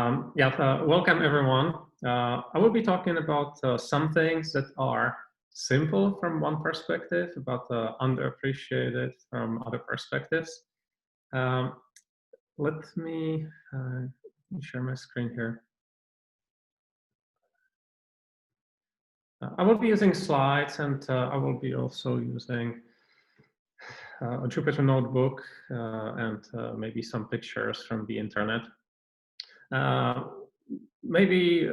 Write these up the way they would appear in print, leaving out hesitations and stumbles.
Welcome everyone. I will be talking about some things that are simple from one perspective, but underappreciated from other perspectives. Um, let me share my screen here. I will be using slides, and I will be also using a Jupyter notebook and maybe some pictures from the internet. Maybe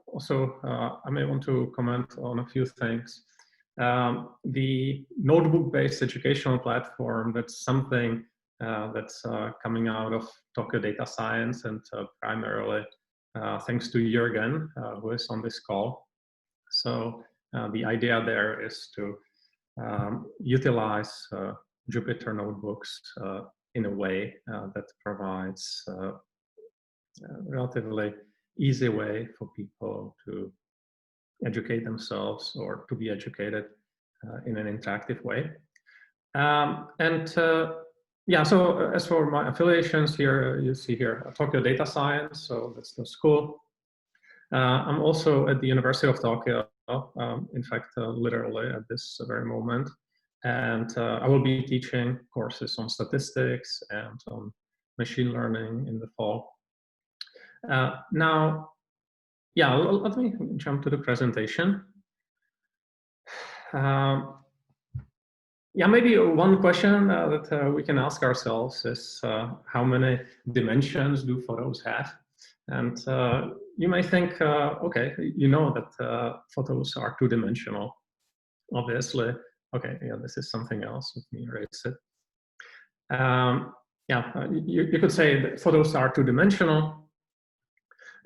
also I may want to comment on a few things. The notebook-based educational platform, that's something that's coming out of Tokyo Data Science, and primarily thanks to Jürgen, who is on this call. So the idea there is to utilize Jupyter notebooks in a way that provides relatively easy way for people to educate themselves or to be educated in an interactive way. So as for my affiliations here, you see here Tokyo Data Science, so that's the school. I'm also at the University of Tokyo, in fact, literally at this very moment. And I will be teaching courses on statistics and on machine learning in the fall. Let me jump to the presentation. Maybe one question that we can ask ourselves is how many dimensions do photos have? And you may think, okay, you know that photos are two-dimensional, obviously. Okay, this is something else. Let me erase it. You could say that photos are two-dimensional.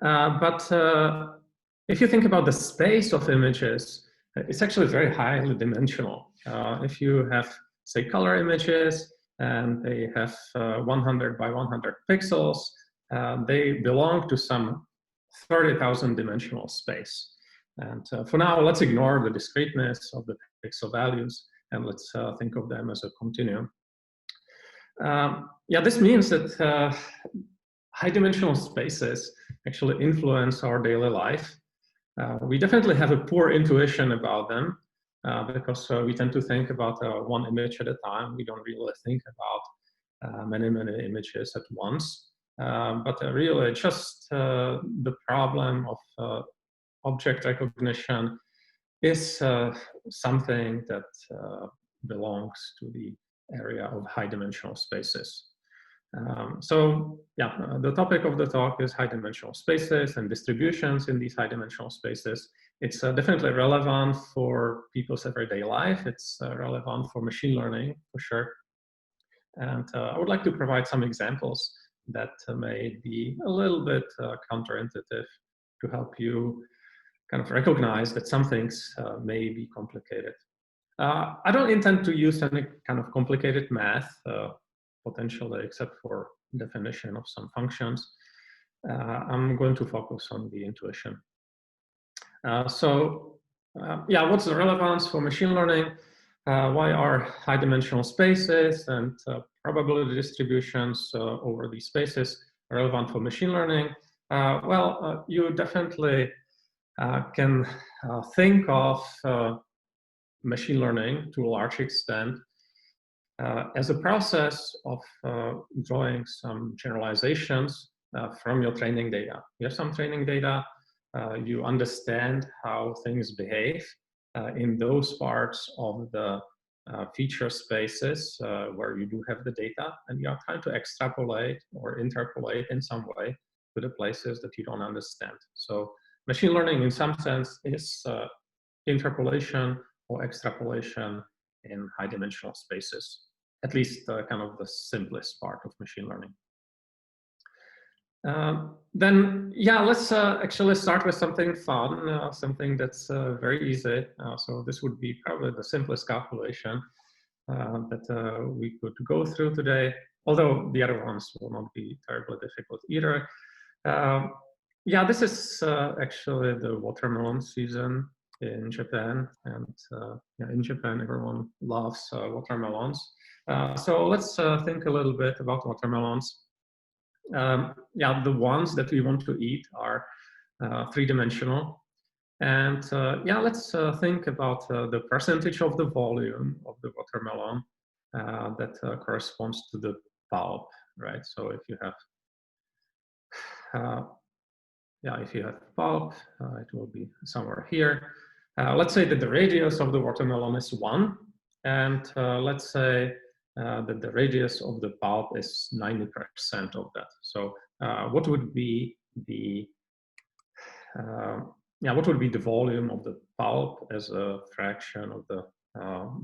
But if you think about the space of images, it's actually very highly dimensional. If you have, say, color images, and they have 100 by 100 pixels, they belong to some 30,000 dimensional space. And for now, let's ignore the discreteness of the pixel values, and let's think of them as a continuum. This means that high-dimensional spaces actually influence our daily life. We definitely have a poor intuition about them because we tend to think about one image at a time. We don't really think about many images at once. But really just the problem of object recognition is something that belongs to the area of high-dimensional spaces. The topic of the talk is high-dimensional spaces and distributions in these high-dimensional spaces. It's definitely relevant for people's everyday life. It's relevant for machine learning, for sure. And I would like to provide some examples that may be a little bit counterintuitive to help you kind of recognize that some things may be complicated. I don't intend to use any kind of complicated math, potentially, except for definition of some functions. I'm going to focus on the intuition. What's the relevance for machine learning? Why are high-dimensional spaces and probability distributions over these spaces relevant for machine learning? You definitely can think of machine learning to a large extent as a process of drawing some generalizations from your training data. You have some training data, you understand how things behave in those parts of the feature spaces where you do have the data, and you are trying to extrapolate or interpolate in some way to the places that you don't understand. So machine learning in some sense is interpolation or extrapolation in high-dimensional spaces, at least kind of the simplest part of machine learning. Let's actually start with something fun, something that's very easy. So this would be probably the simplest calculation that we could go through today, although the other ones will not be terribly difficult either. This is actually the watermelon season in Japan, and in Japan everyone loves watermelons. So let's think a little bit about watermelons. Yeah, the ones that we want to eat are three-dimensional. And yeah, let's think about the percentage of the volume of the watermelon that corresponds to the pulp, right? So if you have, yeah, if you have pulp, it will be somewhere here. Let's say that the radius of the watermelon is 1, and let's say that the radius of the pulp is 90% of that. So what would be the yeah, what would be the volume of the pulp as a fraction of the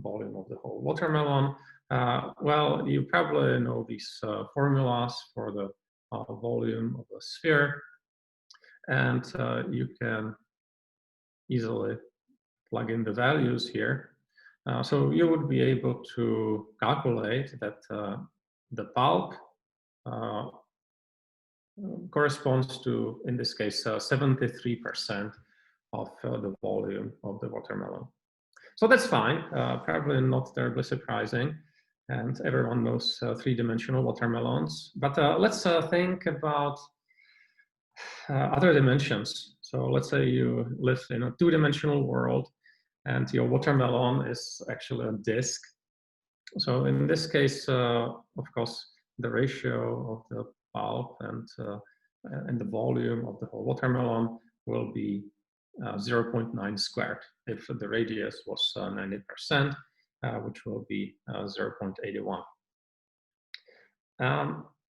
volume of the whole watermelon? Well, you probably know these formulas for the volume of a sphere, and you can easily plug in the values here. So you would be able to calculate that the pulp corresponds to, in this case, 73% of the volume of the watermelon. So that's fine, probably not terribly surprising. And everyone knows three-dimensional watermelons. But let's think about other dimensions. So let's say you live in a two-dimensional world and your watermelon is actually a disk. So in this case, of course, the ratio of the pulp and the volume of the whole watermelon will be 0.9 squared if the radius was 90%, which will be 0.81.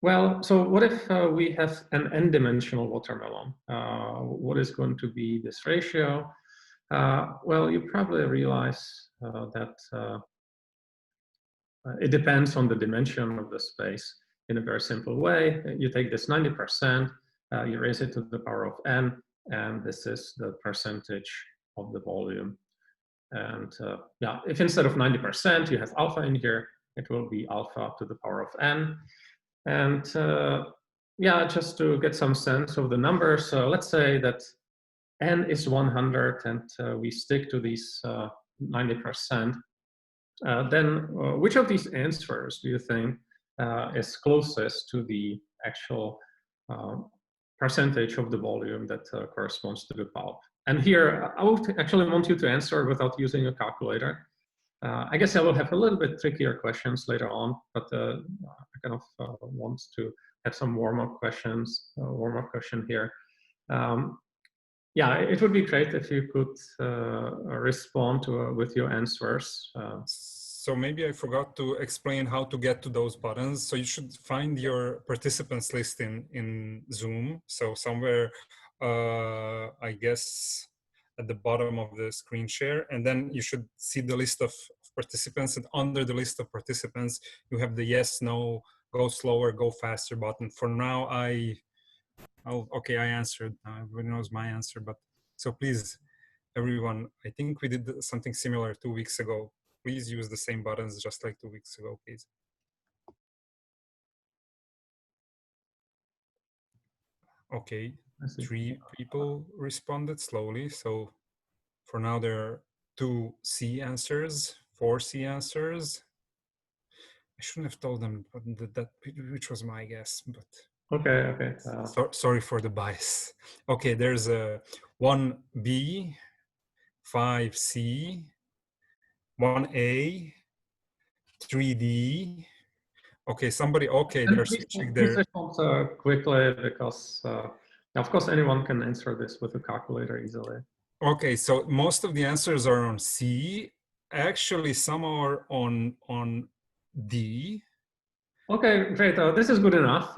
Well, so what if we have an n-dimensional watermelon? What is going to be this ratio? Well, you probably realize that it depends on the dimension of the space in a very simple way. You take this 90%, you raise it to the power of n, and this is the percentage of the volume. And yeah, if instead of 90% you have alpha in here, it will be alpha to the power of n. And yeah, just to get some sense of the numbers, let's say that n is 100 and we stick to these 90%. Then which of these answers do you think is closest to the actual percentage of the volume that corresponds to the pulp? And here, I would actually want you to answer without using a calculator. I guess I will have a little bit trickier questions later on, but I kind of want to have some warm-up questions, warm-up question here. Yeah, it would be great if you could respond to with your answers. So maybe I forgot to explain how to get to those buttons. So you should find your participants list in Zoom. So somewhere, I guess, at the bottom of the screen share, and then you should see the list of participants. And under the list of participants, you have the yes, no, go slower, go faster button. For now, okay, I answered. Everybody knows my answer, but so please, everyone, I think we did something similar 2 weeks ago. Please use the same buttons just like 2 weeks ago, please. Okay, 3 people responded slowly. So for now, there are 2 C answers, 4 C answers. I shouldn't have told them that which was my guess, but okay. Sorry for the bias. Okay, there's a 1B, 5C, 1A, 3D. Okay, somebody, okay, they're switching there. Please respond quickly because, of course, anyone can answer this with a calculator easily. Okay, so most of the answers are on C. Actually, some are on D. Okay, great. This is good enough.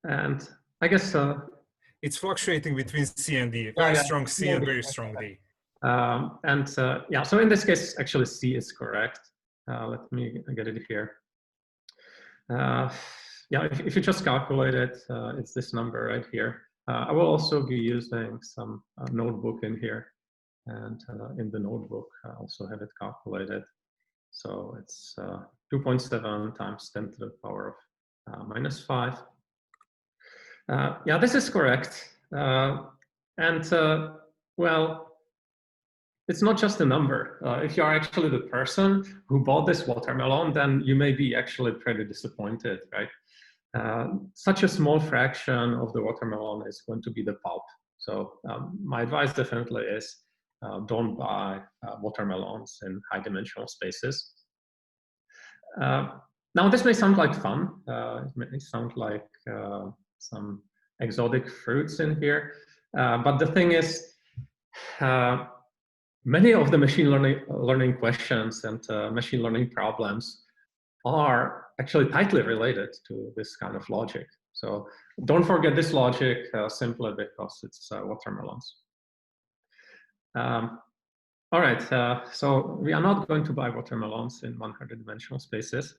And I guess it's fluctuating between C and D. Very strong C and very strong D. And yeah, so in this case, actually C is correct. Let me get it here. Yeah, if you just calculate it, it's this number right here. I will also be using some notebook in here. And in the notebook, I also have it calculated. So it's 2.7 times 10 to the power of minus 5. Yeah, this is correct. And well, it's not just a number. If you are actually the person who bought this watermelon, then you may be actually pretty disappointed, right? such a small fraction of the watermelon is going to be the pulp. So my advice definitely is don't buy watermelons in high dimensional spaces. Now this may sound like fun. It may sound like some exotic fruits in here. But the thing is, many of the machine learning questions and machine learning problems are actually tightly related to this kind of logic. So don't forget this logic simply because it's watermelons. All right, so we are not going to buy watermelons in 100-dimensional spaces.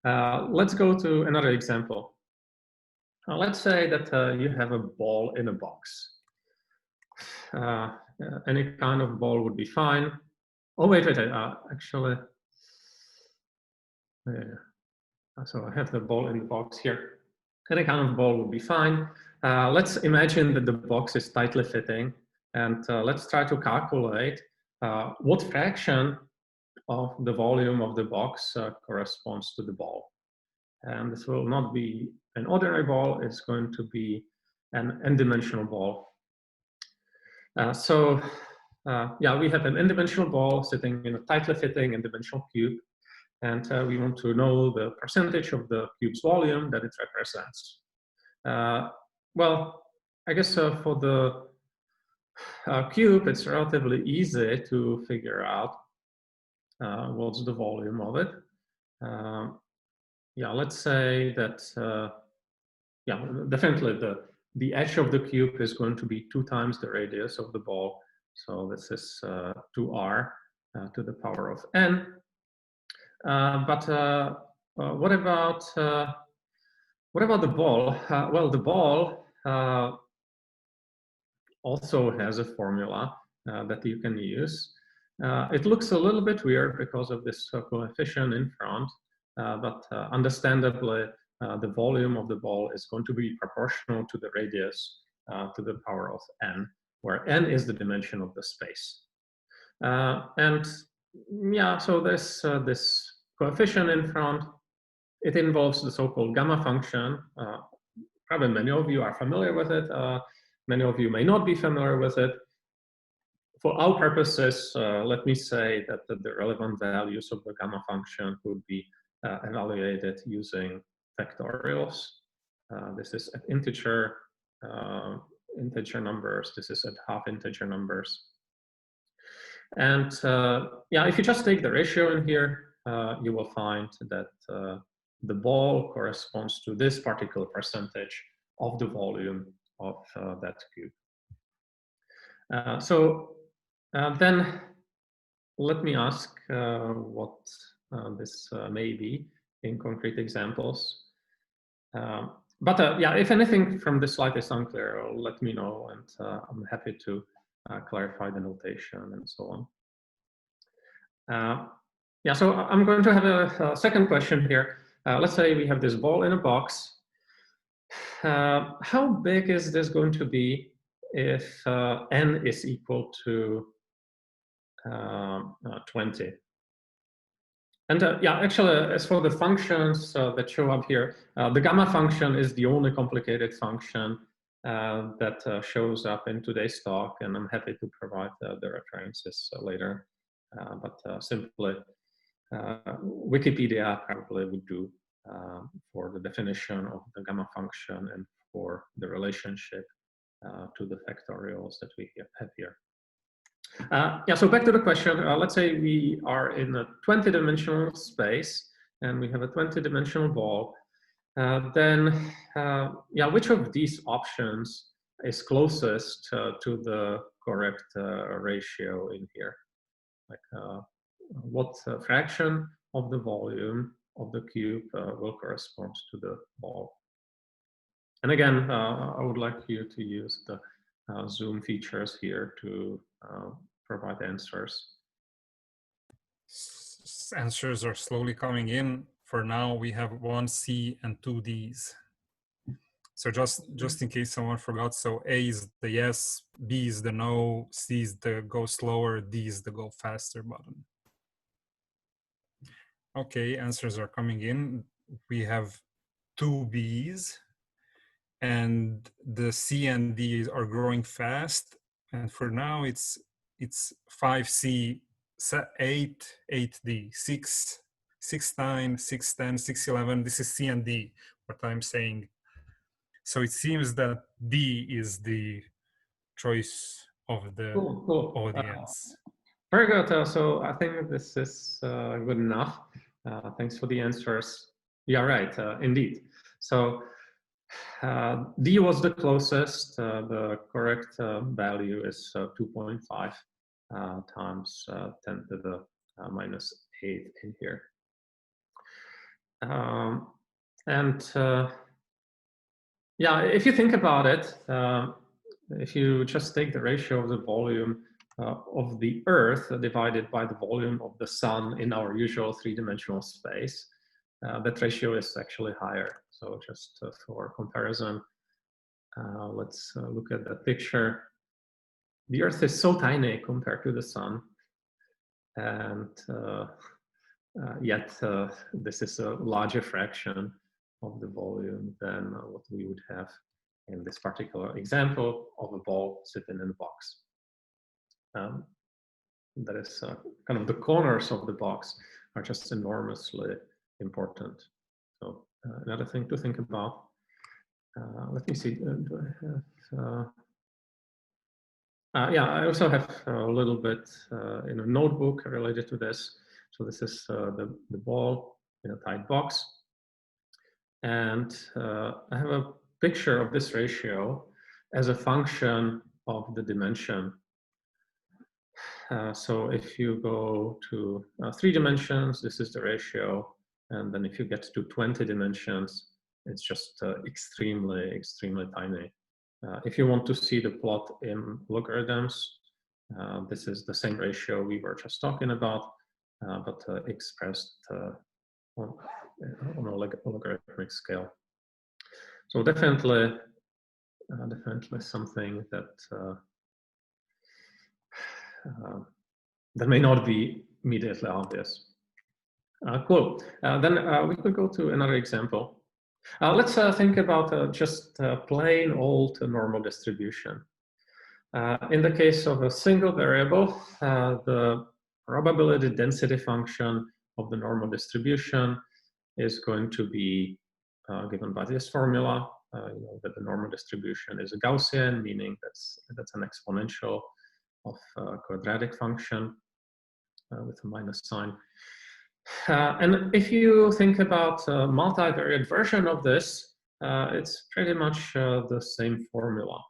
Let's go to another example. Let's say that you have a ball in a box. Any kind of ball would be fine. Oh, wait, actually, so I have the ball in the box here. Any kind of ball would be fine. Let's imagine that the box is tightly fitting, and let's try to calculate what fraction of the volume of the box corresponds to the ball. And this will not be an ordinary ball, it's going to be an n-dimensional ball. Yeah, we have an n-dimensional ball sitting in a tightly fitting n-dimensional cube, and we want to know the percentage of the cube's volume that it represents. Well, I guess for the cube, it's relatively easy to figure out what's the volume of it. Yeah, let's say that, yeah, definitely the edge of the cube is going to be 2 times the radius of the ball. So this is 2r to the power of n. But what about the ball? Well, the ball also has a formula that you can use. It looks a little bit weird because of this coefficient in front, but understandably, the volume of the ball is going to be proportional to the radius to the power of n, where n is the dimension of the space. And yeah, so there's this coefficient in front. It involves the so-called gamma function. Probably many of you are familiar with it. Many of you may not be familiar with it. For our purposes, let me say that the relevant values of the gamma function could be evaluated using factorials. This is at integer numbers. This is at half integer numbers. And yeah, if you just take the ratio in here, you will find that the ball corresponds to this particular percentage of the volume of that cube. So then let me ask what this may be in concrete examples. But yeah, if anything from this slide is unclear, let me know, and I'm happy to clarify the notation and so on. Yeah, so I'm going to have a second question here. Let's say we have this ball in a box. How big is this going to be if n is equal to 20? And yeah, actually, as for the functions that show up here, the gamma function is the only complicated function that shows up in today's talk, and I'm happy to provide the references later. But simply, Wikipedia probably would do for the definition of the gamma function and for the relationship to the factorials that we have here. Yeah, so back to the question. Let's say we are in a 20-dimensional space and we have a 20-dimensional ball. Then, yeah, which of these options is closest to the correct ratio in here? Like, what fraction of the volume of the cube will correspond to the ball? And again, I would like you to use the Zoom features here to provide answers. Answers are slowly coming in. For now, we have 1 C and 2 Ds. So just in case someone forgot, so A is the yes, B is the no, C is the go slower, D is the go faster button. Okay, answers are coming in. We have two B's, and the C and D are growing fast. And for now, it's 5C, 8D, 6, 6, 9, 6, 10, 6, 11. This is C and D, what I'm saying. So it seems that D is the choice of the Cool. audience. Very good. So I think this is good enough. Thanks for the answers. Yeah, right, indeed. So D was the closest. The correct value is 2.5 times 10 to the minus 8 in here. And yeah, if you think about it, if you just take the ratio of the volume of the Earth divided by the volume of the Sun in our usual three-dimensional space, that ratio is actually higher. So just for comparison, let's look at that picture. The Earth is so tiny compared to the Sun, and yet this is a larger fraction of the volume than what we would have in this particular example of a ball sitting in a box. That is kind of the corners of the box are just enormously important. So another thing to think about. Let me see. Do I have? Yeah, I also have a little bit in a notebook related to this. So this is the ball in a tight box. And I have a picture of this ratio as a function of the dimension. So if you go to 3 dimensions, this is the ratio. And then if you get to 20 dimensions, it's just extremely, extremely tiny. If you want to see the plot in logarithms, this is the same ratio we were just talking about, but expressed on a logarithmic scale. So definitely something that that may not be immediately obvious. Cool. Then we could go to another example. Let's think about just plain old normal distribution. In the case of a single variable, the probability density function of the normal distribution is going to be given by this formula. You know that the normal distribution is a Gaussian, meaning that's an exponential of a quadratic function with a minus sign. And if you think about a multivariate version of this, it's pretty much the same formula.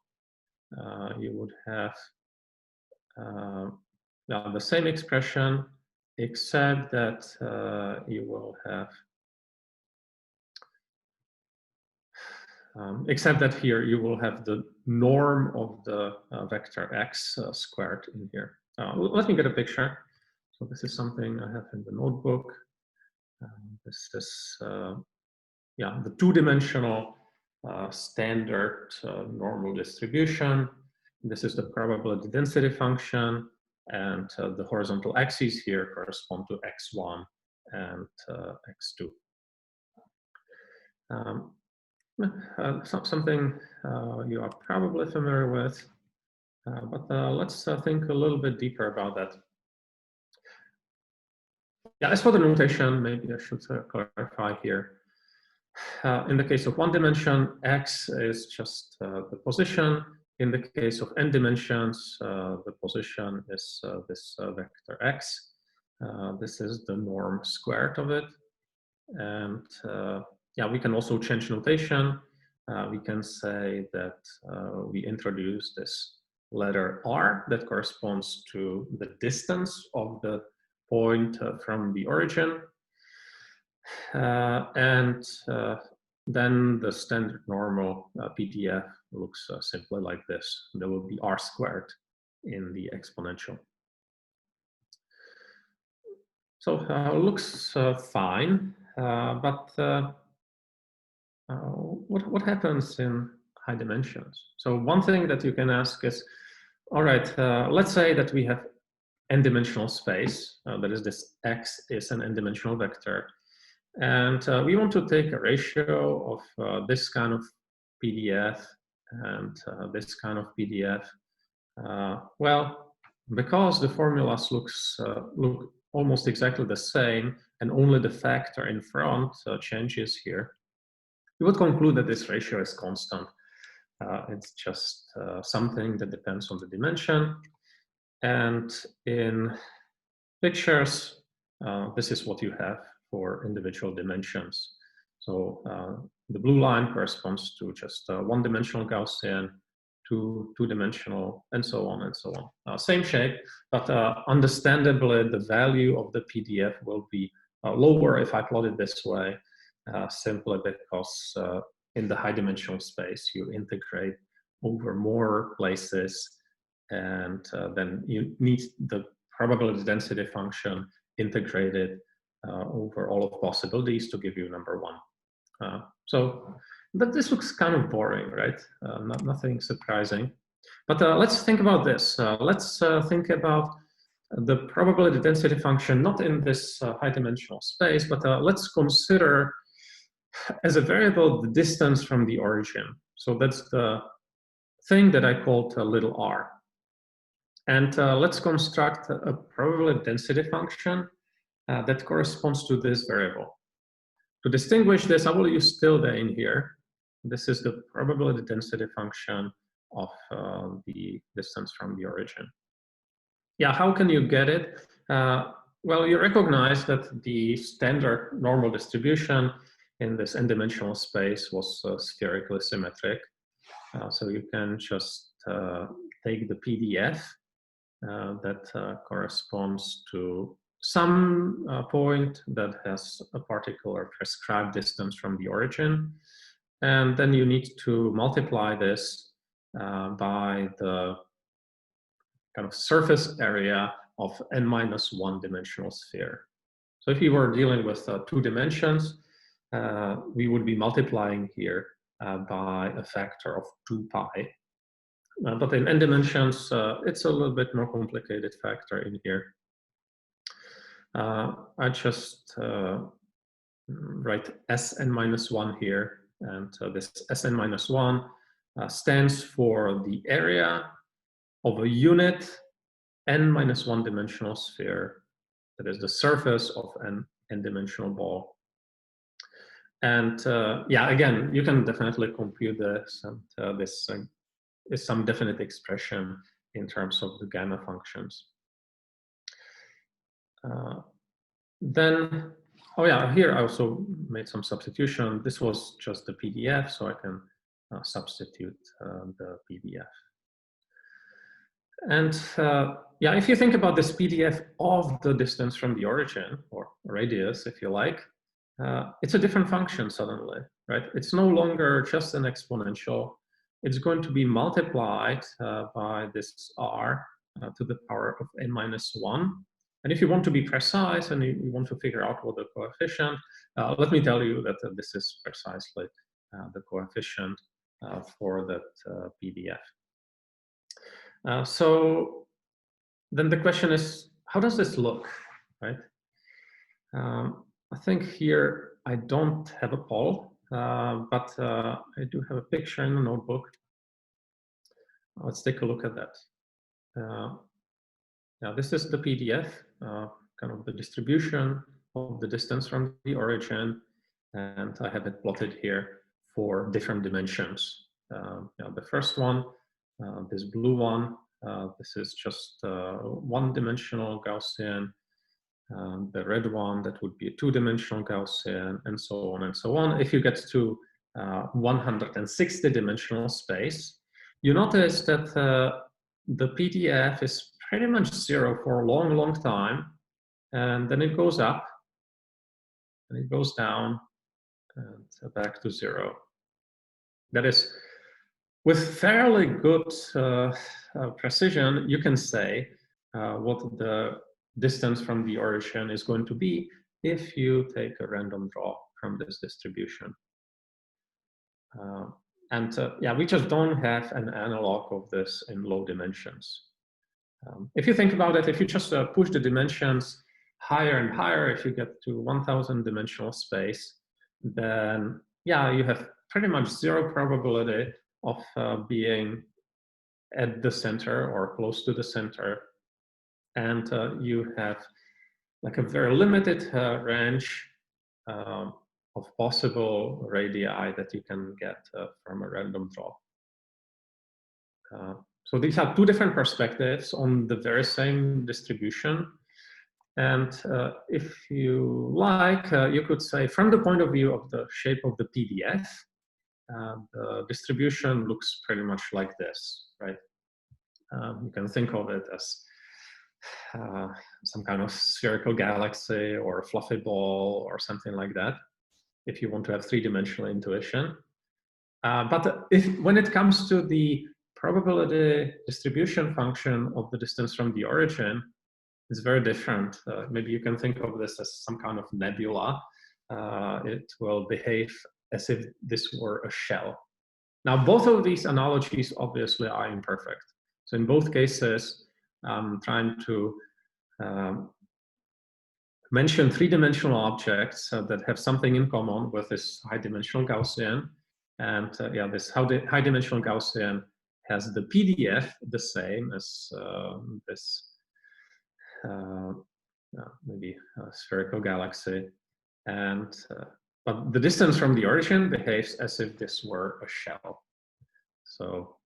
You would have the same expression, except that you will have, except that here you will have the norm of the vector x squared in here. Let me get a picture. So this is something I have in the notebook. This is, the two-dimensional standard normal distribution. This is the probability density function, and the horizontal axes here correspond to x1 and x2. Something you are probably familiar with, but let's think a little bit deeper about that. Yeah, as for the notation, maybe I should clarify here. In the case of one dimension, x is just the position. In the case of n dimensions, the position is this vector x. This is the norm squared of it. And we can also change notation. We can say that we introduce this letter r that corresponds to the distance of the point from the origin. And then the standard normal PDF looks simply like this. There will be r squared in the exponential. So looks fine, but what happens in high dimensions? So one thing that you can ask is, all right, let's say that we have n-dimensional space. That is, this x is an n-dimensional vector. And we want to take a ratio of this kind of PDF and this kind of PDF. Well, because the formulas look almost exactly the same, and only the factor in front changes here, you would conclude that this ratio is constant. It's just something that depends on the dimension. And in pictures, this is what you have for individual dimensions. So the blue line corresponds to just one-dimensional Gaussian, two-dimensional, and so on and so on. Same shape, but understandably, the value of the PDF will be lower if I plot it this way, simply because in the high-dimensional space, you integrate over more places, and then you need the probability density function integrated over all of possibilities to give you number one. But this looks kind of boring, right? Nothing surprising. But let's think about this. Let's think about the probability density function, not in this high-dimensional space, but let's consider as a variable the distance from the origin. So that's the thing that I called little r. And let's construct a probability density function that corresponds to this variable. To distinguish this, I will use tilde in here. This is the probability density function of the distance from the origin. Yeah, how can you get it? Well, you recognize that the standard normal distribution in this n-dimensional space was spherically symmetric. So you can just take the PDF that corresponds to some point that has a particular prescribed distance from the origin. And then you need to multiply this by the kind of surface area of n-1 dimensional sphere. So if you were dealing with 2 dimensions, we would be multiplying here by a factor of 2 pi. But in n dimensions, it's a little bit more complicated factor in here. I just write Sn-1 here, and this Sn-1 stands for the area of a unit n-1 dimensional sphere, that is the surface of an n-dimensional ball. And yeah, again, you can definitely compute this, and this is some definite expression in terms of the gamma functions. Then, oh yeah, here I also made some substitution. This was just the PDF, so I can substitute the PDF. And yeah, if you think about this PDF of the distance from the origin, or radius, if you like, it's a different function suddenly, right? It's no longer just an exponential. It's going to be multiplied by this r to the power of n-1. And if you want to be precise and you want to figure out what the coefficient, let me tell you that this is precisely the coefficient for that PDF. So then the question is, how does this look, right? I think here I don't have a poll, but I do have a picture in the notebook. Let's take a look at that. Now this is the PDF, kind of the distribution of the distance from the origin, and I have it plotted here for different dimensions. Now the first one, this blue one, this is just one-dimensional Gaussian. The red one, that would be a two-dimensional Gaussian, and so on and so on. If you get to 160-dimensional space, you notice that the PDF is pretty much zero for a long, long time, and then it goes up, and it goes down, and back to zero. That is, with fairly good precision, you can say what the distance from the origin is going to be if you take a random draw from this distribution. Yeah, we just don't have an analog of this in low dimensions. If you think about it, if you just push the dimensions higher and higher, if you get to 1000 dimensional space, then yeah, you have pretty much zero probability of being at the center or close to the center. And you have like a very limited range of possible radii that you can get from a random draw. So these are two different perspectives on the very same distribution. And if you like, you could say from the point of view of the shape of the PDF, the distribution looks pretty much like this, right? You can think of it as some kind of spherical galaxy or a fluffy ball or something like that, if you want to have three-dimensional intuition. But when it comes to the probability distribution function of the distance from the origin, it's very different. Maybe you can think of this as some kind of nebula. It will behave as if this were a shell. Now, both of these analogies obviously are imperfect. So in both cases, I'm trying to mention three-dimensional objects that have something in common with this high-dimensional Gaussian. And yeah, this high-dimensional Gaussian has the PDF the same as this maybe a spherical galaxy. And but the distance from the origin behaves as if this were a shell. So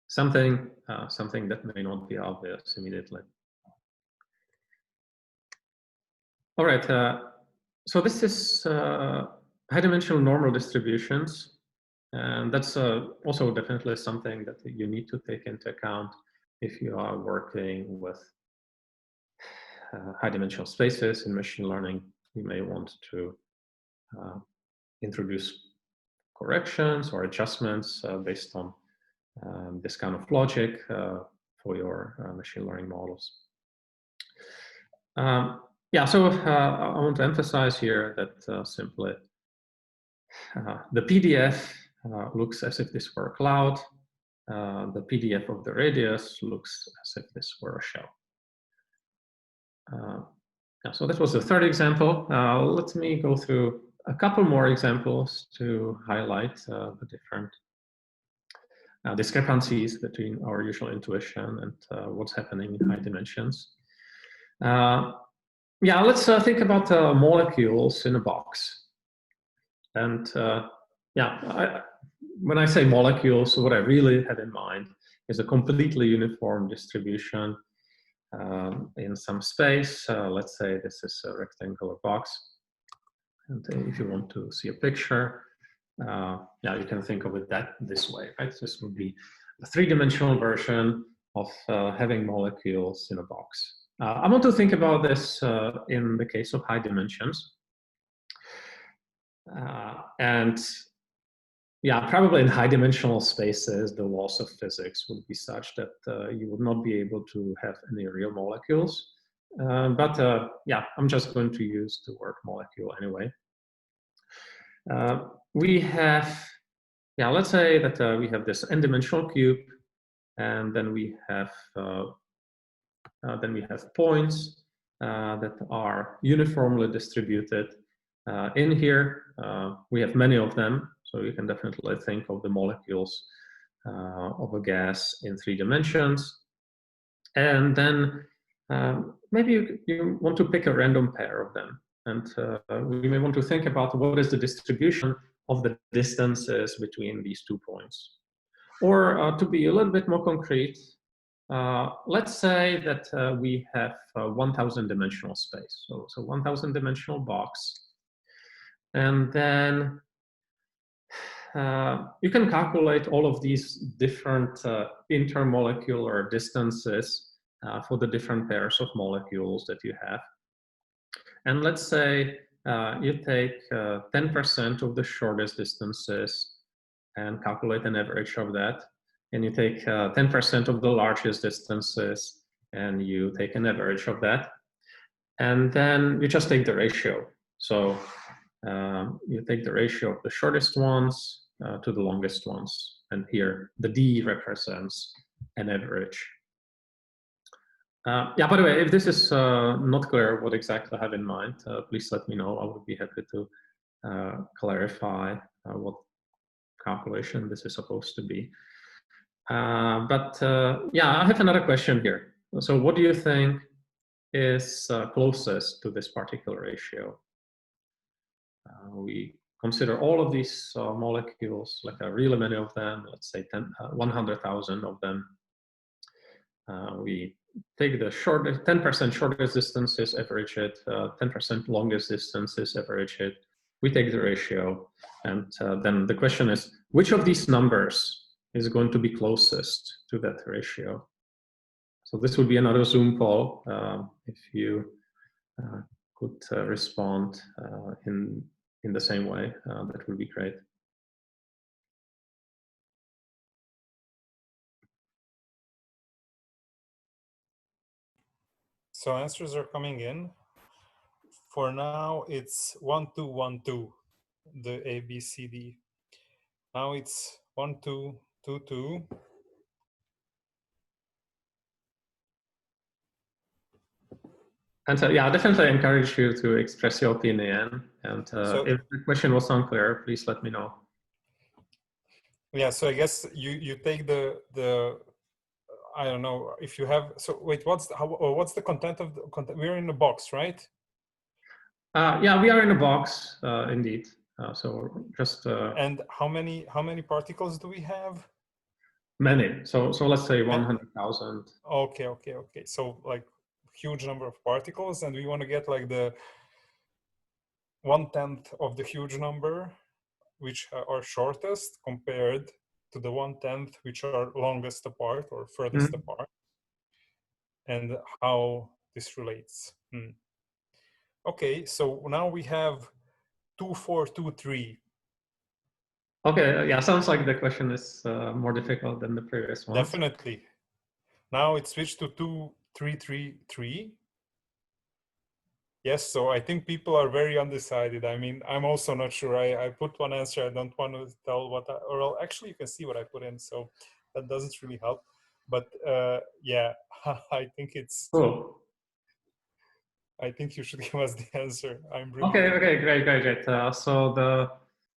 something that may not be obvious immediately. All right, so this is high-dimensional normal distributions, and that's also definitely something that you need to take into account if you are working with high-dimensional spaces in machine learning. You may want to introduce corrections or adjustments based on this kind of logic for your machine learning models. Yeah, so I want to emphasize here that simply the PDF looks as if this were a cloud. The PDF of the radius looks as if this were a shell. Yeah, so that was the third example. Let me go through a couple more examples to highlight the different discrepancies between our usual intuition and what's happening in high dimensions. Yeah, let's think about molecules in a box. And yeah, when I say molecules, what I really have in mind is a completely uniform distribution in some space. Let's say this is a rectangular box. And if you want to see a picture, yeah, you can think of it this way, right? This would be a three-dimensional version of having molecules in a box. I want to think about this in the case of high dimensions. And yeah, probably in high dimensional spaces, the laws of physics would be such that you would not be able to have any real molecules. But yeah, I'm just going to use the word molecule anyway. We have, yeah, let's say that we have this n-dimensional cube, and then we have points that are uniformly distributed. In here, we have many of them, so you can definitely think of the molecules of a gas in 3 dimensions. And then maybe you want to pick a random pair of them. And we may want to think about what is the distribution of the distances between these 2 points. Or to be a little bit more concrete, let's say that we have 1000 dimensional space. So 1000 dimensional box. And then you can calculate all of these different intermolecular distances for the different pairs of molecules that you have. And let's say you take 10% of the shortest distances and calculate an average of that. And you take 10% of the largest distances and you take an average of that. And then you just take the ratio. So you take the ratio of the shortest ones to the longest ones. And here the D represents an average. Yeah, by the way, if this is not clear what exactly I have in mind, please let me know. I would be happy to clarify what calculation this is supposed to be. Yeah, I have another question here. So what do you think is closest to this particular ratio? We consider all of these molecules, like really many of them, let's say 100,000 of them. We take the 10% shortest distances, average it, 10% longest distances, average it. We take the ratio, and then the question is, which of these numbers is going to be closest to that ratio? So this would be another Zoom poll. If you could respond in the same way, that would be great. So answers are coming in. For now, it's 1, 2, 1, 2, the A, B, C, D. Now it's 1, 2, 2, 2. And yeah, I definitely encourage you to express your opinion. And if the question was unclear, please let me know. Yeah, so I guess you take the I don't know if you have. So wait, what's the content of the content? We're in a box, right? Yeah, we are in a box, indeed. So just and how many particles do we have? Many. So let's say 100,000. Okay. So like huge number of particles, and we want to get like the 1/10 of the huge number, which are shortest, compared to the 1/10 which are longest apart or furthest apart, and how this relates. Okay, so now we have 2, 4, 2, 3. Okay, yeah, sounds like the question is more difficult than the previous one. Definitely. Now it switched to 2, 3, 3, 3. Yes, so I think people are very undecided. I mean, I'm also not sure. I put one answer. I don't want to tell what, or actually you can see what I put in, so that doesn't really help. But yeah, I think it's. Cool. I think you should give us the answer. I'm really. Okay, great. So the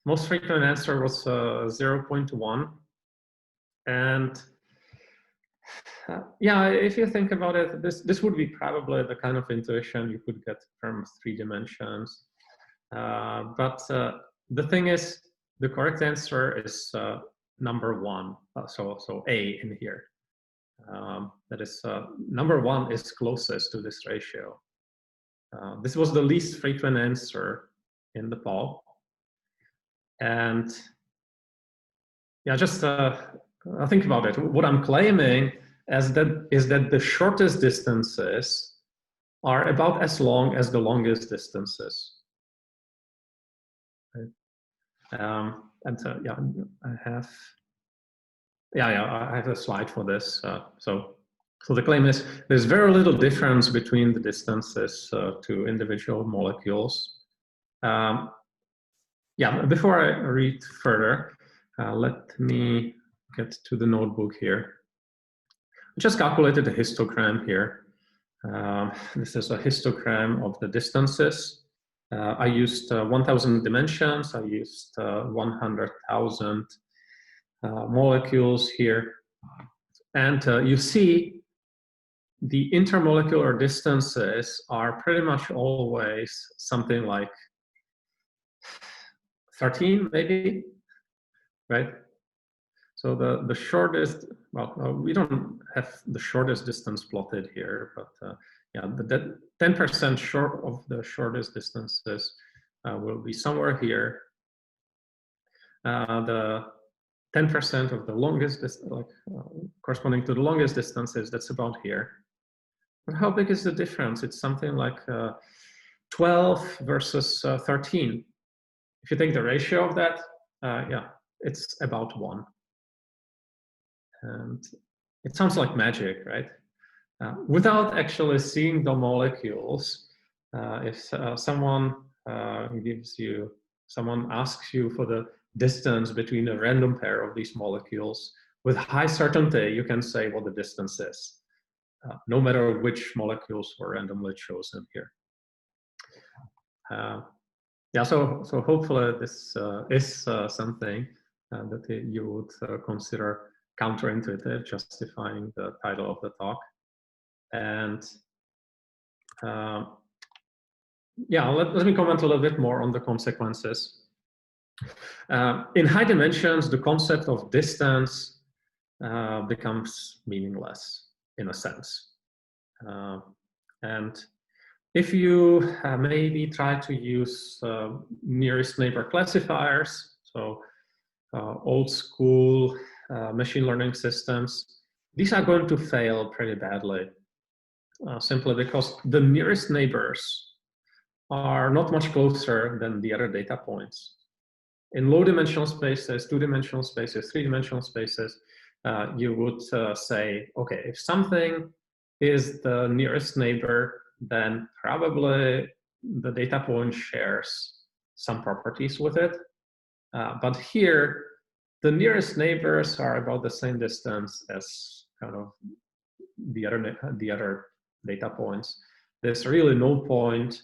most frequent answer was 0.1. And yeah, if you think about it, this would be probably the kind of intuition you could get from 3 dimensions. But the thing is, the correct answer is number 1. So A in here. That is, number 1 is closest to this ratio. This was the least frequent answer in the poll. And yeah, just think about it. What I'm claiming is that the shortest distances are about as long as the longest distances. Right? Yeah, I have a slide for this. So the claim is there's very little difference between the distances to individual molecules. Yeah, before I read further, let me get to the notebook here. I just calculated a histogram here. This is a histogram of the distances. I used 1,000 dimensions. I used 100,000 molecules here. And you see the intermolecular distances are pretty much always something like 13, maybe, right? So the shortest, well, we don't have the shortest distance plotted here, but yeah, the 10% short of the shortest distances will be somewhere here. The 10% of the longest, corresponding to the longest distances, that's about here. But how big is the difference? It's something like 12 versus 13. If you take the ratio of that, yeah, it's about 1. And it sounds like magic, right? Without actually seeing the molecules, if someone asks you for the distance between a random pair of these molecules, with high certainty, you can say what the distance is. no matter which molecules were randomly chosen here. Yeah, so hopefully this is something that you would consider counterintuitive, justifying the title of the talk. And yeah, let me comment a little bit more on the consequences. In high dimensions, the concept of distance becomes meaningless in a sense. And if you maybe try to use nearest neighbor classifiers, so old school machine learning systems, these are going to fail pretty badly, simply because the nearest neighbors are not much closer than the other data points. In low-dimensional spaces, two-dimensional spaces, three-dimensional spaces, you would say, okay, if something is the nearest neighbor, then probably the data point shares some properties with it. But here, the nearest neighbors are about the same distance as kind of the other data points. There's really no point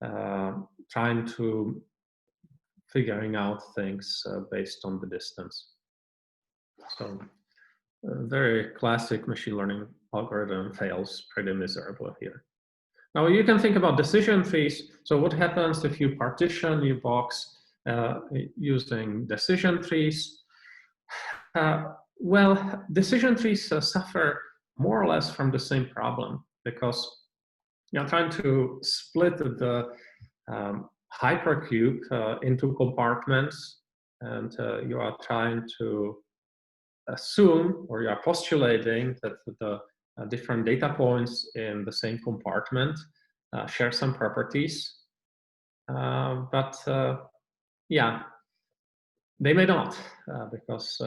trying to figuring out things based on the distance. So a very classic machine learning algorithm fails pretty miserably here. Now you can think about decision trees. So what happens if you partition your box using decision trees? Well, decision trees suffer more or less from the same problem, because you're trying to split the hypercube into compartments, and you are trying to assume, or you are postulating, that the different data points in the same compartment share some properties. But yeah, they may not, because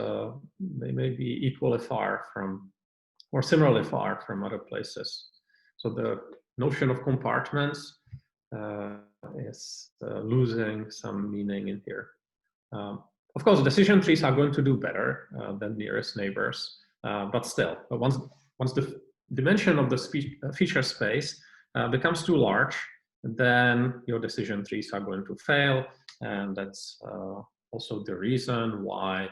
they may be equally far from, or similarly far from other places. So the notion of compartments is losing some meaning in here. Of course, decision trees are going to do better than nearest neighbors, but still, once the dimension of the feature space becomes too large, then your decision trees are going to fail, and that's also the reason why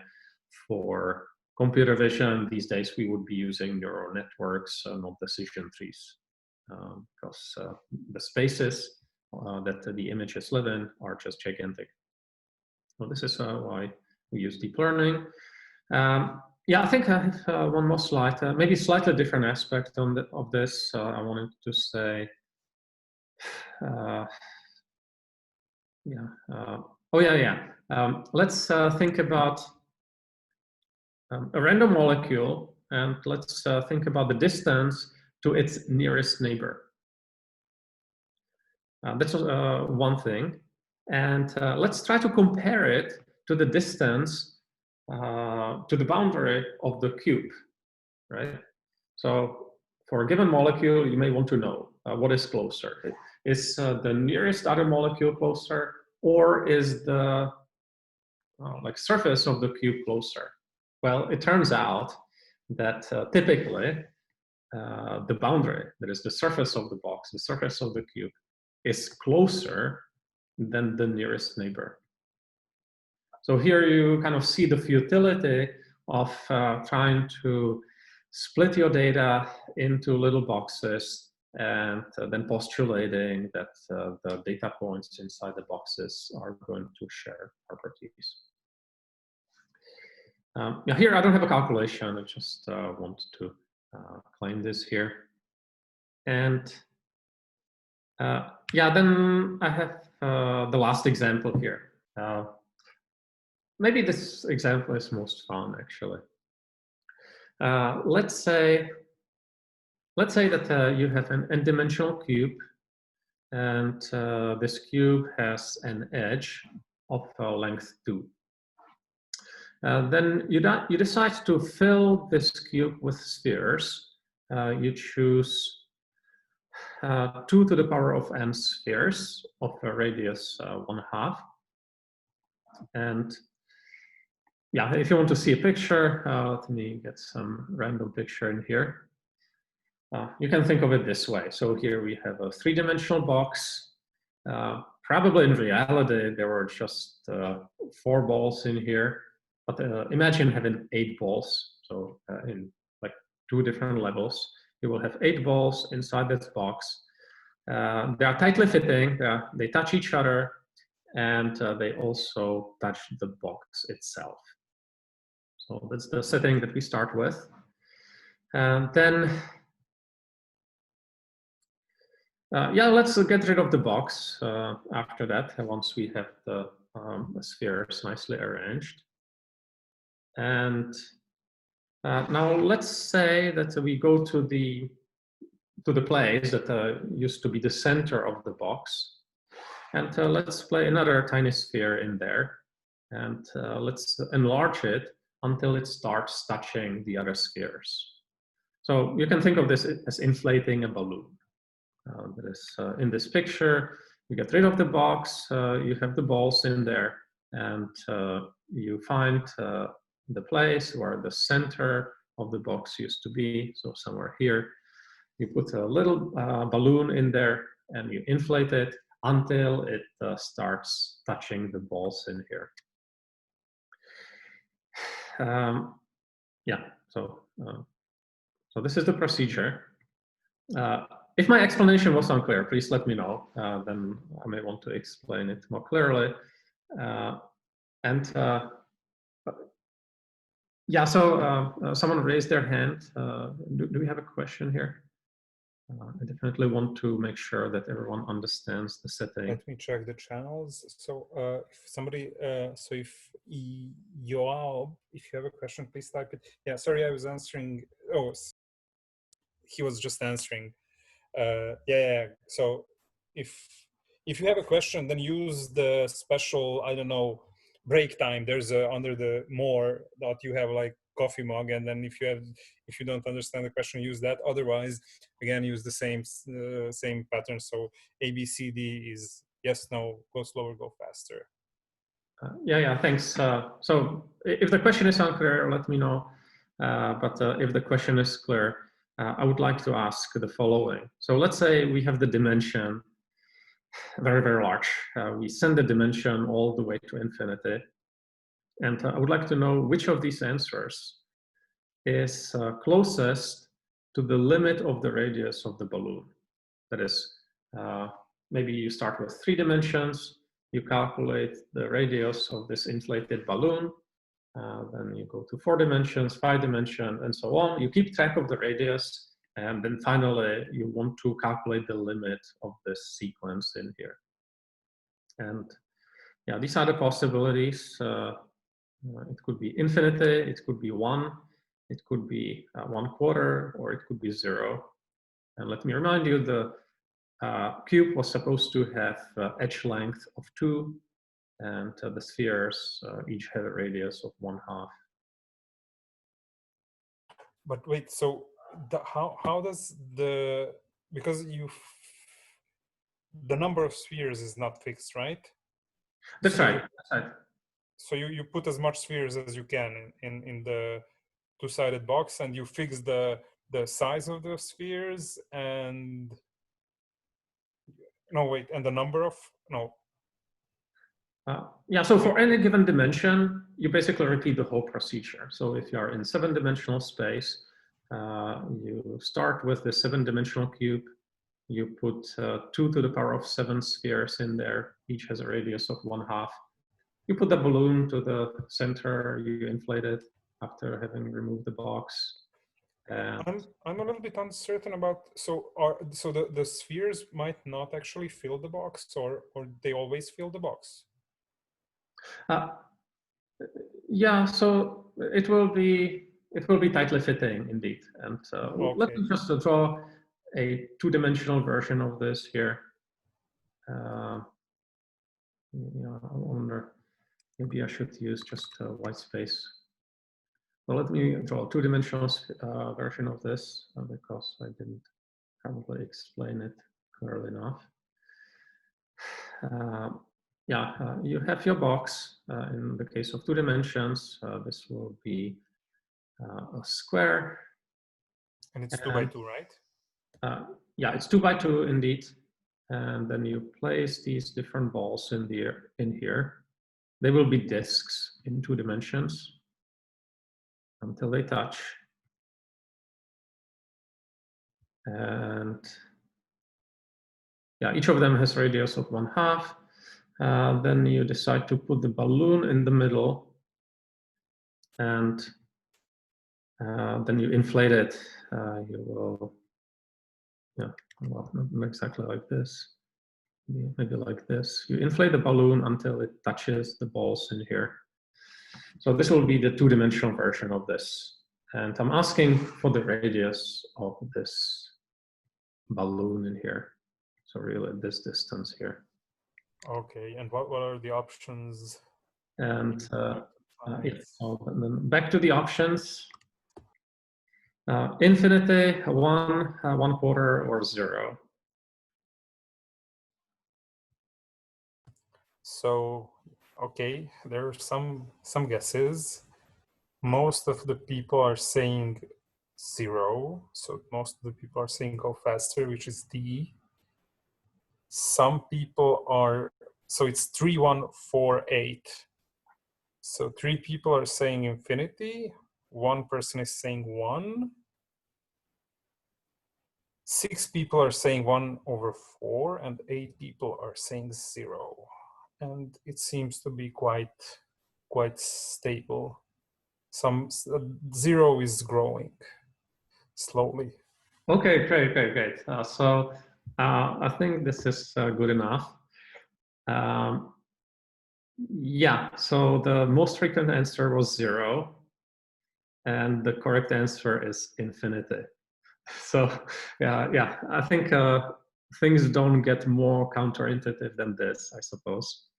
for computer vision these days we would be using neural networks, not decision trees, because the spaces that the images live in are just gigantic. So this is why we use deep learning. Yeah, I think I have one more slide, maybe slightly different aspect of this. I wanted to say, let's think about a random molecule, and let's think about the distance to its nearest neighbor. That's one thing. And let's try to compare it to the distance to the boundary of the cube, right? So for a given molecule, you may want to know what is closer. Is the nearest other molecule closer, or is the surface of the cube closer? Well, it turns out that typically the boundary, that is the surface of the box, the surface of the cube, is closer than the nearest neighbor. So here you kind of see the futility of trying to split your data into little boxes and then postulating that the data points inside the boxes are going to share properties. Now here I don't have a calculation, I just want to claim this here. And yeah, then I have the last example here. Maybe this example is most fun, actually. Let's say that you have an n-dimensional cube, and this cube has an edge of length 2. Then you decide to fill this cube with spheres. You choose 2 to the power of n spheres of a radius 1/2. And yeah, if you want to see a picture, let me get some random picture in here. you can think of it this way. So here we have a three-dimensional box. Probably in reality, there were just 4 balls in here, but imagine having 8 balls. So in like 2 different levels, you will have 8 balls inside this box. They are tightly fitting, they touch each other, and they also touch the box itself. So that's the setting that we start with. And then, yeah, let's get rid of the box after that, once we have the spheres nicely arranged. And now let's say that we go to the place that used to be the center of the box. And let's play another tiny sphere in there. And let's enlarge it until it starts touching the other spheres. So you can think of this as inflating a balloon. That is in this picture. You get rid of the box, you have the balls in there, and you find the place where the center of the box used to be, so somewhere here. You put a little balloon in there and you inflate it until it starts touching the balls in here. Yeah, so this is the procedure. If my explanation was unclear, please let me know. Then I may want to explain it more clearly. Yeah, so someone raised their hand. Do we have a question here? I definitely want to make sure that everyone understands the setting. Let me check the channels. So if somebody, so if Yoab, if you have a question, please type it. Yeah, sorry, I was answering. Oh, he was just answering. Yeah. So if you have a question, then use the special, I don't know, break time. There's under the more that you have like coffee mug, and then if you don't understand the question, use that. Otherwise, again, use the same pattern. So A, B, C, D is yes, no, go slower, go faster. Yeah, thanks. So if the question is unclear, let me know. But if the question is clear, I would like to ask the following. So let's say we have the dimension very, very large. We send the dimension all the way to infinity. And I would like to know which of these answers is closest to the limit of the radius of the balloon. That is, maybe you start with 3 dimensions, you calculate the radius of this inflated balloon, then you go to 4 dimensions, 5 dimensions, and so on. You keep track of the radius, and then finally you want to calculate the limit of this sequence in here. And yeah, these are the possibilities. It could be infinity, it could be 1, it could be 1/4, or it could be 0. And let me remind you, the cube was supposed to have edge length of 2, and the spheres each have a radius of 1/2. But wait, so how does because the number of spheres is not fixed, right? That's right. That's right. So you put as much spheres as you can in the 2-sided box, and you fix the size of the spheres and and the number of yeah, so for any given dimension, you basically repeat the whole procedure. So if you are in 7-dimensional space, you start with the 7-dimensional cube, you put 2 to the power of 7 spheres in there, each has a radius of 1/2. You put the balloon to the center, you inflate it after having removed the box. I'm a little bit uncertain about, so the spheres might not actually fill the box, or they always fill the box? Yeah, so it will be tightly fitting indeed. And Okay. let me just draw a 2-dimensional version of this here. Yeah, I wonder, maybe I should use just white space. Well, let me draw a 2-dimensional version of this because I didn't probably explain it clearly enough. Yeah, you have your box. In the case of 2 dimensions, this will be a square. And it's 2 by 2, right? Yeah, it's 2 by 2 indeed. And then you place these different balls in here. They will be disks in 2 dimensions until they touch. And yeah, each of them has radius of 1/2. Then you decide to put the balloon in the middle, and then you inflate it. You will, yeah, well, not exactly like this. Maybe like this. You inflate the balloon until it touches the balls in here. So this will be the 2-dimensional version of this. And I'm asking for the radius of this balloon in here. So really this distance here. Okay, and what are the options? And yeah, so then back to the options. Infinity, 1, 1/4, or 0. So, okay, there are some guesses. Most of the people are saying 0. So most of the people are saying go faster, which is D. Some people are, so it's 3, 1, 4, 8. So 3 people are saying infinity. 1 person is saying 1. 6 people are saying 1/4, and 8 people are saying 0. And it seems to be quite stable. 0 is growing slowly. Okay, great. So I think this is good enough. Yeah, so the most frequent answer was 0, and the correct answer is infinity. So yeah, I think things don't get more counterintuitive than this, I suppose.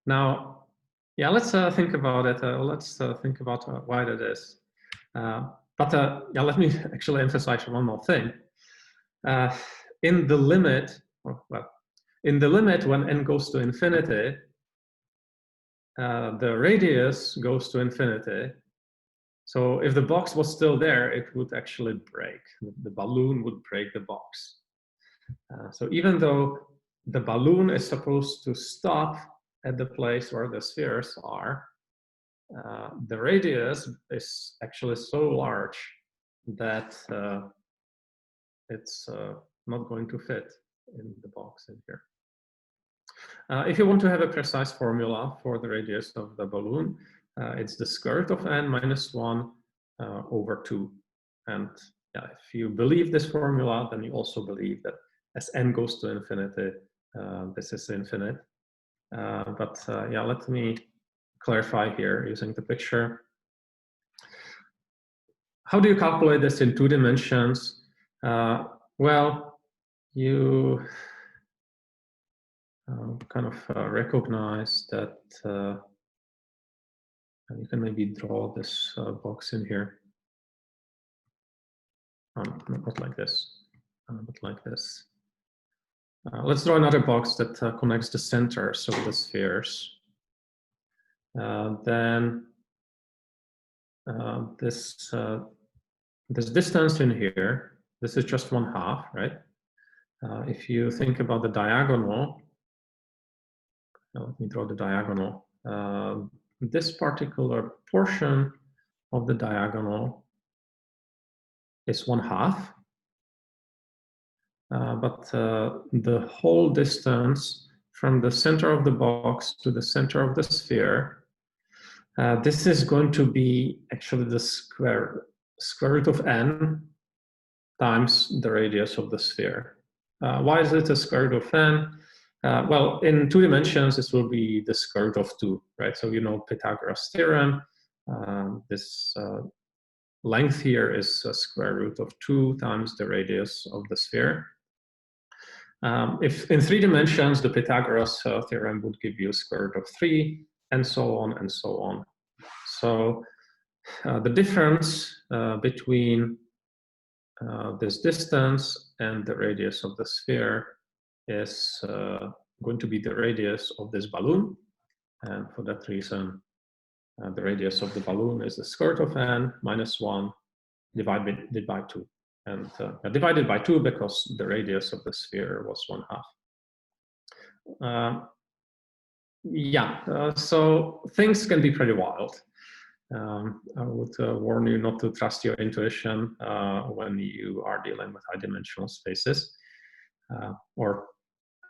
Now, yeah, let's think about it. Let's think about why that is. But yeah, let me actually emphasize one more thing. In the limit, in the limit when n goes to infinity, the radius goes to infinity. So if the box was still there, it would actually break. The balloon would break the box. So even though the balloon is supposed to stop at the place where the spheres are, the radius is actually so large that it's not going to fit in the box in here. If you want to have a precise formula for the radius of the balloon, it's the square root of n minus 1 over 2. And yeah, if you believe this formula, then you also believe that as n goes to infinity, this is infinite. But yeah, let me clarify here using the picture. How do you calculate this in 2 dimensions? Well, you kind of recognize that you can maybe draw this box in here. Not like this, but like this. Let's draw another box that connects the centers of the spheres. Then this distance in here, this is just 1/2, right? If you think about the diagonal, let me draw the diagonal. This particular portion of the diagonal is 1/2. But the whole distance from the center of the box to the center of the sphere, this is going to be actually the square root of n times the radius of the sphere. Why is it a square root of n? Well, in 2 dimensions, this will be the square root of 2, right? So you know Pythagoras' theorem. This length here is a square root of 2 times the radius of the sphere. If in 3 dimensions, the Pythagoras theorem would give you a square root of 3, and so on and so on. So the difference between this distance and the radius of the sphere is going to be the radius of this balloon. And for that reason, the radius of the balloon is the square root of n minus 1 divided by 2. and divided by 2 because the radius of the sphere was 1/2. So things can be pretty wild. I would warn you not to trust your intuition when you are dealing with high-dimensional spaces. Or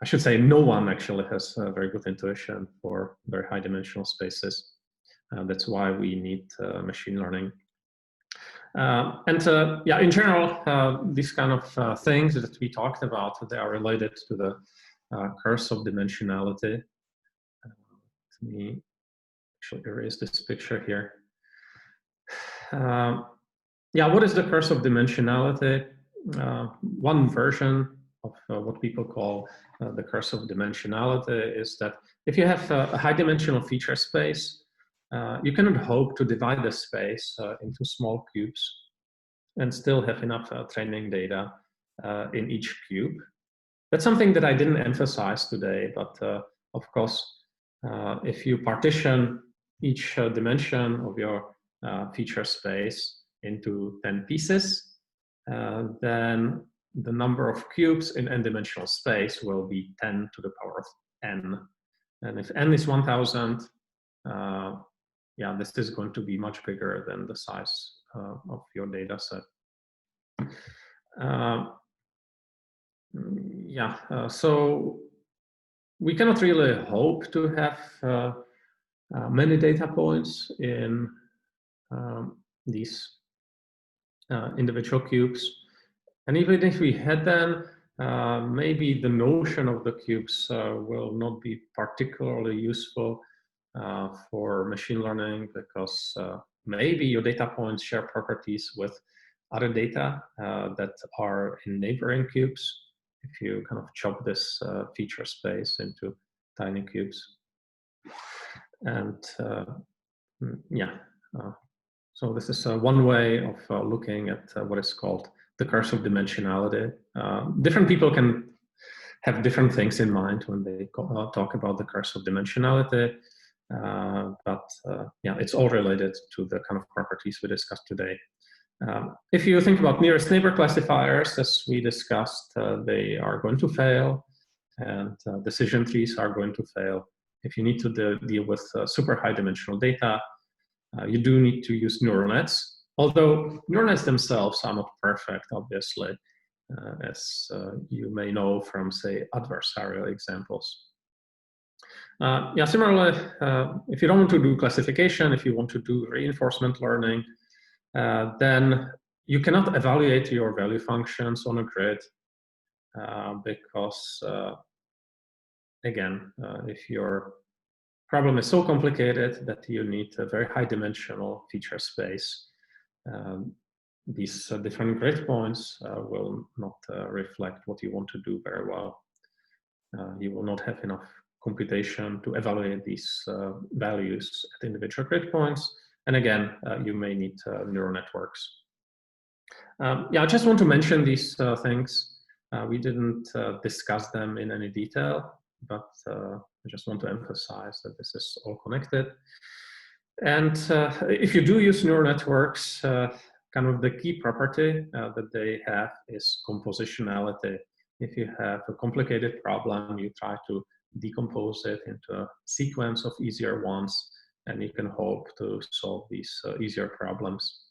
I should say no one actually has very good intuition for very high-dimensional spaces. That's why we need machine learning. In general, these kind of things that we talked about, they are related to the curse of dimensionality. Let me actually erase this picture here. What is the curse of dimensionality? One version of what people call the curse of dimensionality is that if you have a high-dimensional feature space, you cannot hope to divide the space into small cubes and still have enough training data in each cube. That's something that I didn't emphasize today, but of course, if you partition each dimension of your feature space into 10 pieces, then the number of cubes in n-dimensional space will be 10 to the power of n. And if n is 1000, this is going to be much bigger than the size of your data set. So we cannot really hope to have many data points in these individual cubes. And even if we had them, maybe the notion of the cubes will not be particularly useful for machine learning, because maybe your data points share properties with other data that are in neighboring cubes. If you kind of chop this feature space into tiny cubes. And so this is one way of looking at what is called the curse of dimensionality. Different people can have different things in mind when they talk about the curse of dimensionality, but it's all related to the kind of properties we discussed today. If you think about nearest neighbor classifiers, as we discussed, they are going to fail, and decision trees are going to fail. If you need to deal with super high dimensional data, you do need to use neural nets, although neural nets themselves are not perfect, obviously, as you may know from, say, adversarial examples. Similarly, if you don't want to do classification, if you want to do reinforcement learning, then you cannot evaluate your value functions on a grid because, again, if your problem is so complicated that you need a very high dimensional feature space, these different grid points will not reflect what you want to do very well. You will not have enough computation to evaluate these values at individual grid points. And again, you may need neural networks. I just want to mention these things. We didn't discuss them in any detail, but I just want to emphasize that this is all connected. And if you do use neural networks, kind of the key property that they have is compositionality. If you have a complicated problem, you try to decompose it into a sequence of easier ones, and you can hope to solve these easier problems.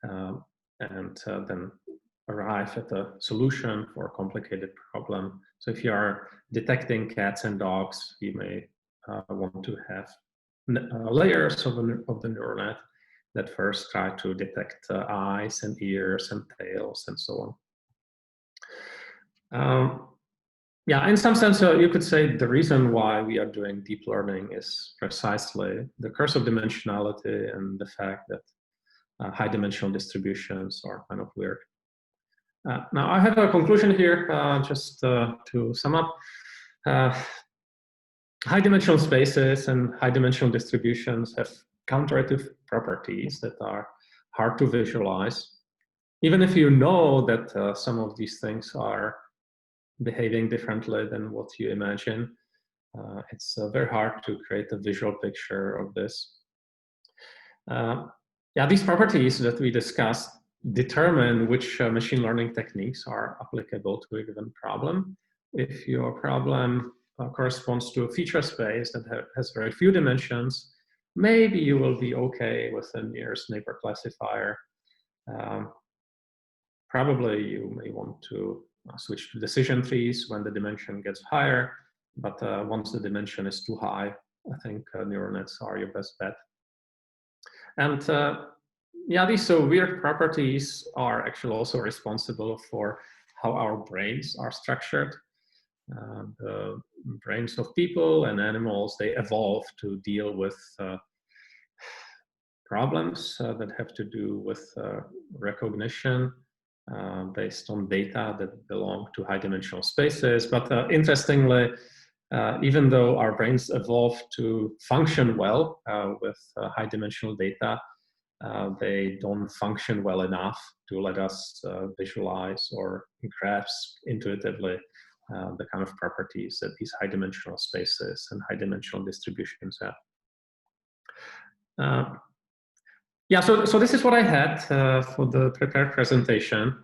And then arrive at a solution for a complicated problem. So if you are detecting cats and dogs, you may want to have layers of the neural net that first try to detect eyes and ears and tails and so on. In some sense, you could say the reason why we are doing deep learning is precisely the curse of dimensionality and the fact that high dimensional distributions are kind of weird. Now I have a conclusion here, just to sum up. High dimensional spaces and high dimensional distributions have counterintuitive properties that are hard to visualize. Even if you know that some of these things are behaving differently than what you imagine, it's very hard to create a visual picture of this. These properties that we discussed, determine which machine learning techniques are applicable to a given problem. If your problem corresponds to a feature space that has very few dimensions, maybe you will be okay with the nearest neighbor classifier. Probably you may want to switch to decision trees when the dimension gets higher, but once the dimension is too high, I think neural nets are your best bet. And yeah, these so weird properties are actually also responsible for how our brains are structured. The brains of people and animals, they evolve to deal with problems that have to do with recognition based on data that belong to high-dimensional spaces. But interestingly, even though our brains evolved to function well with high-dimensional data, they don't function well enough to let us visualize or grasp intuitively the kind of properties that these high-dimensional spaces and high-dimensional distributions have. Yeah, so this is what I had for the prepared presentation.